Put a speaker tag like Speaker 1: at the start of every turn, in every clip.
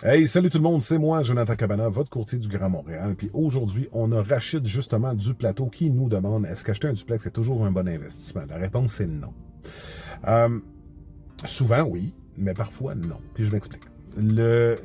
Speaker 1: Hey, salut tout le monde, c'est moi, Jonathan Cabana, votre courtier du Grand Montréal. Puis aujourd'hui, on a Rachid justement du plateau qui nous demande est-ce qu'acheter un duplex est toujours un bon investissement? La réponse est non. Euh, Souvent, oui, mais parfois, non. Puis je m'explique.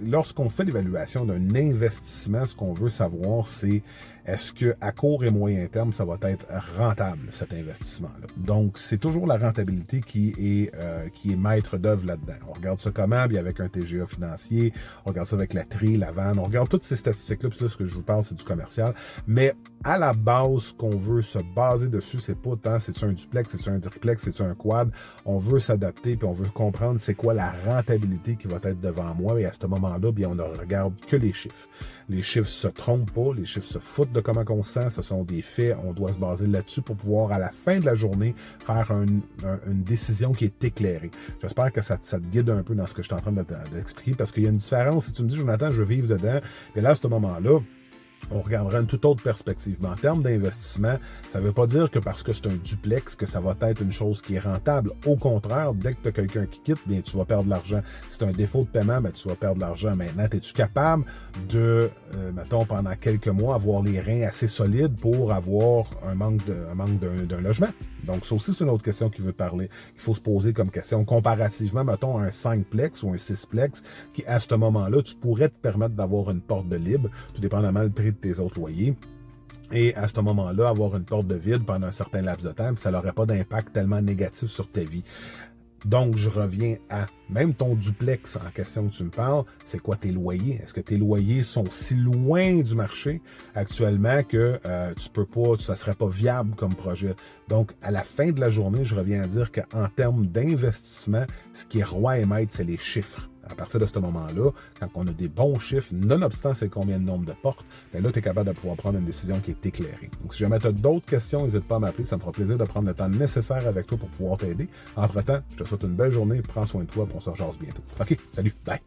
Speaker 1: Lorsqu'on fait l'évaluation d'un investissement, ce qu'on veut savoir, c'est est-ce que à court et moyen terme, ça va être rentable, cet investissement-là. Donc, c'est toujours la rentabilité qui est maître d'œuvre là-dedans. On regarde ça comment, bien avec un TGA financier, on regarde ça avec la tri, la vanne, on regarde toutes ces statistiques-là, puis là, ce que je vous parle, c'est du commercial. Mais à la base, ce qu'on veut se baser dessus, c'est pas tant c'est-tu un duplex, c'est-tu un triplex, c'est-tu un quad. On veut s'adapter, puis on veut comprendre c'est quoi la rentabilité qui va être devant moi. Et à ce moment-là, bien, on ne regarde que les chiffres. Les chiffres se trompent pas, les chiffres se foutent de comment on se sent, ce sont des faits, on doit se baser là-dessus pour pouvoir, à la fin de la journée, faire une décision qui est éclairée. J'espère que ça te guide un peu dans ce que je suis en train d'expliquer, parce qu'il y a une différence. Si tu me dis, Jonathan, je veux vivre dedans, et là, à ce moment-là, on regardera une toute autre perspective. Mais en termes d'investissement, ça ne veut pas dire que parce que c'est un duplex, que ça va être une chose qui est rentable. Au contraire, dès que tu as quelqu'un qui quitte, bien, tu vas perdre de l'argent. Si tu as un défaut de paiement, bien, tu vas perdre de l'argent. Maintenant, es-tu capable de, mettons, pendant quelques mois, avoir les reins assez solides pour avoir un manque d'un logement? Donc, ça aussi, c'est une autre question qu'il faut se poser comme question. Comparativement, mettons, un 5-plex ou un 6-plex, qui, à ce moment-là, tu pourrais te permettre d'avoir une porte de libre, tout dépendamment du prix de tes autres loyers. Et à ce moment-là, avoir une porte de vide pendant un certain laps de temps, puis ça n'aurait pas d'impact tellement négatif sur ta vie. Donc, je reviens à même ton duplex en question que tu me parles, c'est quoi tes loyers? Est-ce que tes loyers sont si loin du marché actuellement que tu peux pas, ça serait pas viable comme projet? Donc, à la fin de la journée, je reviens à dire qu'en termes d'investissement, ce qui est roi et maître, c'est les chiffres. À partir de ce moment-là, quand on a des bons chiffres, nonobstant c'est combien de nombre de portes, bien là, tu es capable de pouvoir prendre une décision qui est éclairée. Donc, si jamais tu as d'autres questions, n'hésite pas à m'appeler. Ça me fera plaisir de prendre le temps nécessaire avec toi pour pouvoir t'aider. Entre-temps, je te souhaite une belle journée. Prends soin de toi et on se rejase bientôt. OK, salut, bye!